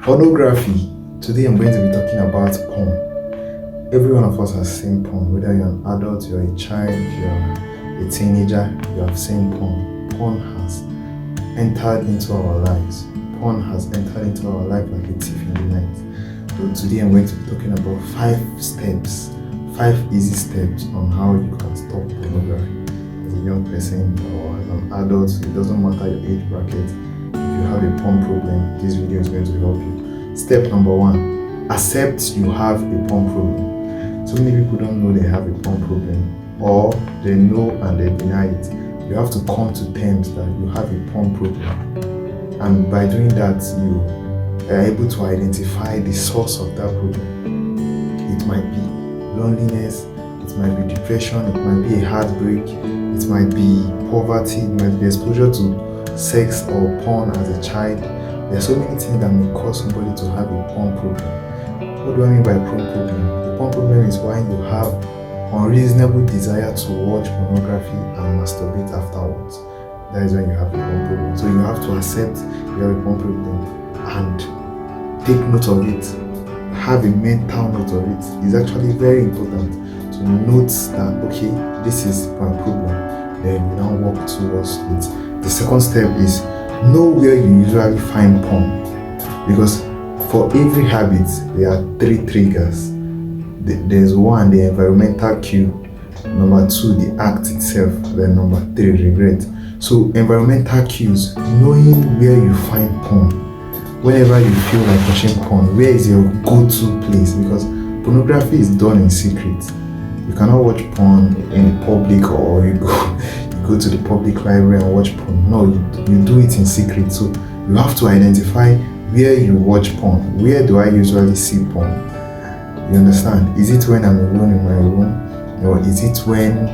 Pornography. Today I'm going to be talking about porn. Every one of us has seen porn, whether you're an adult, you're a child, you're a teenager, you have seen porn. Porn has entered into our lives. Porn has entered into our life like a thief in the night. So today I'm going to be talking about 5 steps, 5 easy steps on how you can stop pornography. As a young person or as an adult, it doesn't matter your age bracket. If you have a porn problem, this video is going to help you. Step number 1, accept you have a porn problem. So many people don't know they have a porn problem, or they know and they deny it. You have to come to terms that you have a porn problem, and by doing that you are able to identify the source of that problem. It might be loneliness, it might be depression, it might be a heartbreak, it might be poverty, it might be exposure to sex or porn as a child. There are so many things that may cause somebody to have a porn problem. What do I mean by porn problem? The porn problem is when you have unreasonable desire to watch pornography and masturbate afterwards. That is when you have a porn problem. So you have to accept you have a porn problem and take note of it. Have a mental note of it. It's actually very important to note that, okay, this is my problem. Then you now walk towards it. The second step is know where you usually find porn, because for every habit there are 3 triggers. There's 1, the environmental cue, number 2, the act itself, then number 3, regret. So environmental cues, knowing where you find porn. Whenever you feel like watching porn, where is your go-to place? Because pornography is done in secret. You cannot watch porn in public, or you go to the public library and watch porn. No, you do it in secret. So you have to identify where you watch porn. Where do I usually see porn? You understand? Is it when I'm alone in my room, or is it when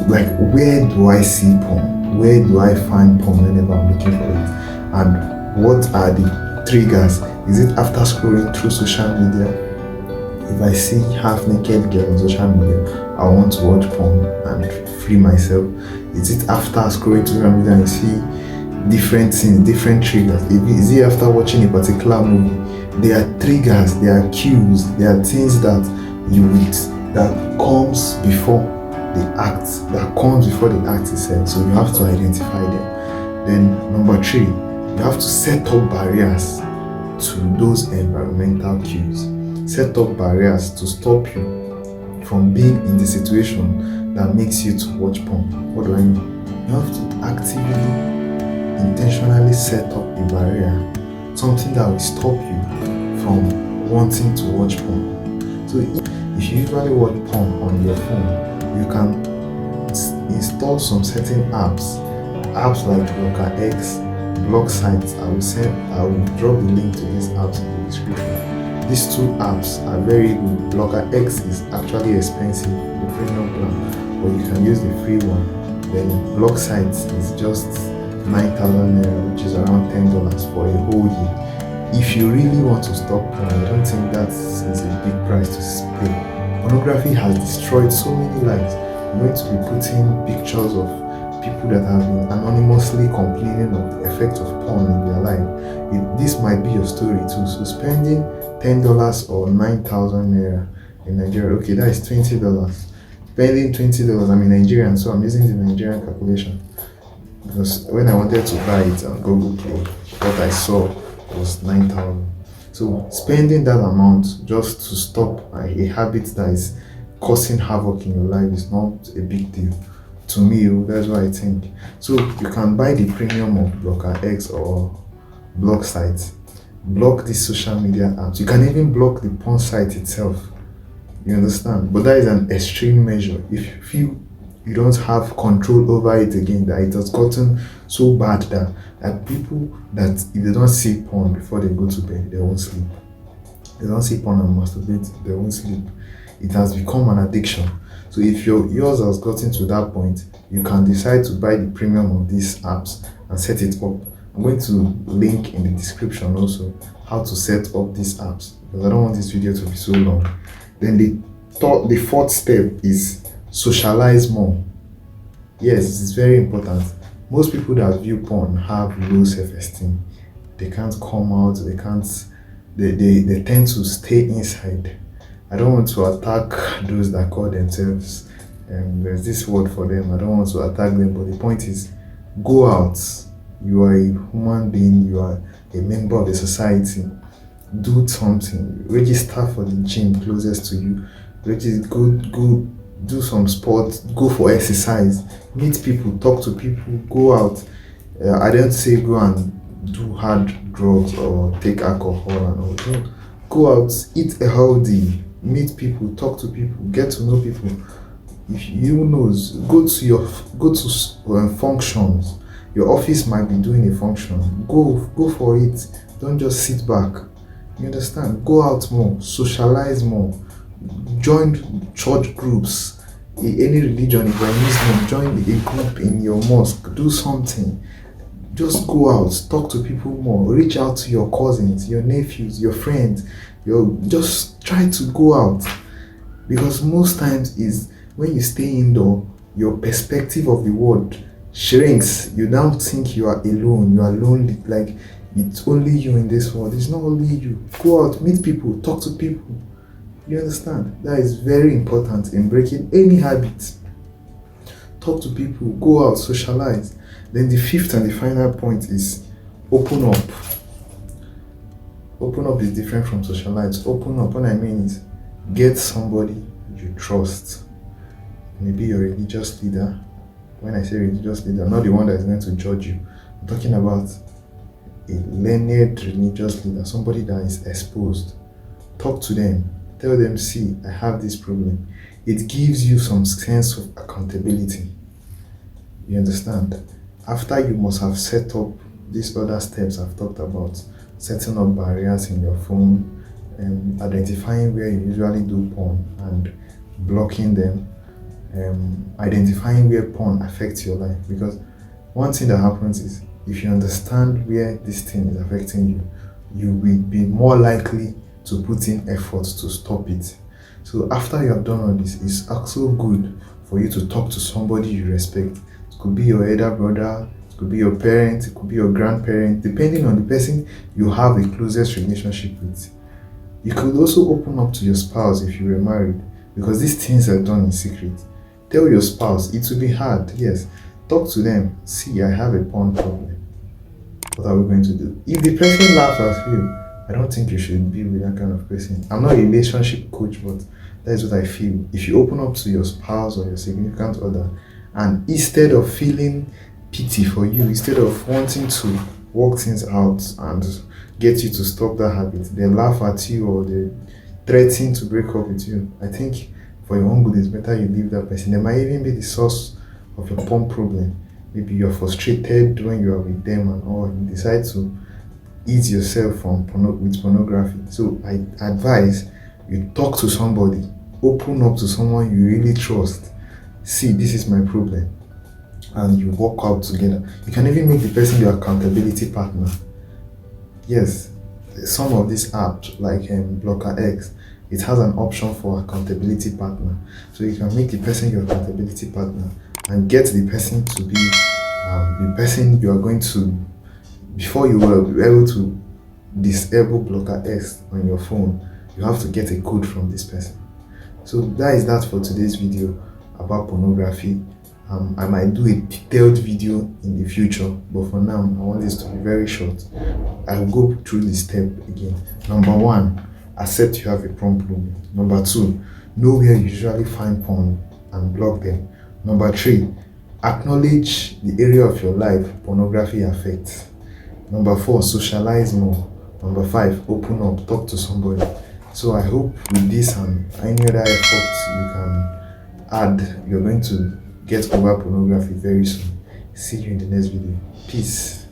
where do I see porn? Where do I find porn whenever I'm looking for it? And what are the triggers? Is it after scrolling through social media? If I see half-naked girl on social media, I want to watch porn and free myself. Is it after scrolling through social media and you see different things, different triggers? Is it after watching a particular movie? There are triggers, there are cues, there are things that comes before the act, itself. So you have to identify them. Then number 3, you have to set up barriers to those environmental cues. Set up barriers to stop you from being in the situation that makes you to watch porn. What do I mean? You have to actively, intentionally set up a barrier, something that will stop you from wanting to watch porn. So if you usually watch porn on your phone, you can install some certain apps like Blocker X, block sites. I will drop the link to these apps in the description. These 2 apps are very good. Blocker X is actually expensive, the premium plan, but you can use the free one. Then block sites is just 9,000 naira, which is around $10 for a whole year. If you really want to stop porn, I don't think that is a big price to pay. Pornography has destroyed so many lives. I'm going to be putting pictures of people that have been anonymously complaining of the effect of porn in their life. This might be your story too. So spending $10 or 9,000 naira in Nigeria, okay, that is $20. Spending $20, I'm in Nigerian, so I'm using the Nigerian calculation, because when I wanted to buy it on Google Play, what I saw was 9,000. So spending that amount just to stop a habit that is causing havoc in your life is not a big deal. To me, that's what I think. So you can buy the premium of Blocker X or block sites. Block these social media apps. You can even block the porn site itself. You understand? But that is an extreme measure. If you feel you don't have control over it again, that it has gotten so bad that people that if they don't see porn before they go to bed, they won't sleep. They don't see porn and masturbate, they won't sleep. It has become an addiction. So if yours has gotten to that point, you can decide to buy the premium of these apps and set it up. I'm going to link in the description also how to set up these apps, because I don't want this video to be so long. Then the 4th step is socialize more. Yes, it's very important. Most people that view porn have low self-esteem. They can't come out, they can't, they tend to stay inside. I don't want to attack those that call themselves, there's this word for them, I don't want to attack them, but the point is, go out. You are a human being, you are a member of the society. Do something, register for the gym closest to you, register, go do some sports, go for exercise, meet people, talk to people, go out. I don't say go and do hard drugs or take alcohol and all. No. Go out, eat healthy, meet people, talk to people, get to know people. If you knows, go to functions. Your office might be doing a function. Go for it. Don't just sit back. You understand? Go out more, socialize more, join church groups. Any religion, if you're a Muslim, join a group in your mosque. Do something. Just go out, talk to people more, reach out to your cousins, your nephews, your friends. Just try to go out, because most times is when you stay indoor, your perspective of the world shrinks. You now think you are alone, you are lonely, like it's only you in this world. It's not only you. Go out, meet people, talk to people. You understand? That is very important in breaking any habit. Talk to people, go out, socialize. Then the fifth and the final point is open up. Open up is different from socialize. Open up, what I mean is get somebody you trust. Maybe your religious leader. When I say religious leader, not the one that is going to judge you. I'm talking about a learned religious leader, somebody that is exposed. Talk to them. Tell them, see, I have this problem. It gives you some sense of accountability. You understand? After you must have set up these other steps I've talked about, setting up barriers in your phone, identifying where you usually do porn and blocking them, identifying where porn affects your life. Because one thing that happens is, if you understand where this thing is affecting you, you will be more likely to put in effort to stop it. So after you have done all this, it's also good for you to talk to somebody you respect. It could be your elder brother, it could be your parent, it could be your grandparent, depending on the person you have the closest relationship with. You could also open up to your spouse if you were married, because these things are done in secret. Tell your spouse. It will be hard, yes. Talk to them. See, I have a porn problem. What are we going to do? If the person laughs at you, I don't think you should be with that kind of person. I'm not a relationship coach, but that's what I feel. If you open up to your spouse or your significant other, and instead of feeling pity for you, instead of wanting to work things out and get you to stop that habit, they laugh at you or they threaten to break up with you, I think for your own good, it's better you leave that person. They might even be the source of your porn problem. Maybe you're frustrated when you are with them and all, you decide to ease yourself from with pornography. So I advise you talk to somebody, open up to someone you really trust. See, this is my problem, and you work out together. You can even make the person your accountability partner. Yes, some of these apps like Blocker X, it has an option for accountability partner. So you can make the person your accountability partner and get the person to be the person you are going to, before you will be able to disable Blocker X on your phone, you have to get a code from this person. So that is that for today's video about pornography. I might do a detailed video in the future, but for now I want this to be very short. I'll go through the step again. Number 1, accept you have a porn problem. Number 2, know where you usually find porn and block them. Number 3, acknowledge the area of your life pornography affects. Number 4, socialize more. Number 5, open up, talk to somebody. So I hope with this and any other efforts you can add, you're going to get over pornography very soon. See you in the next video. Peace.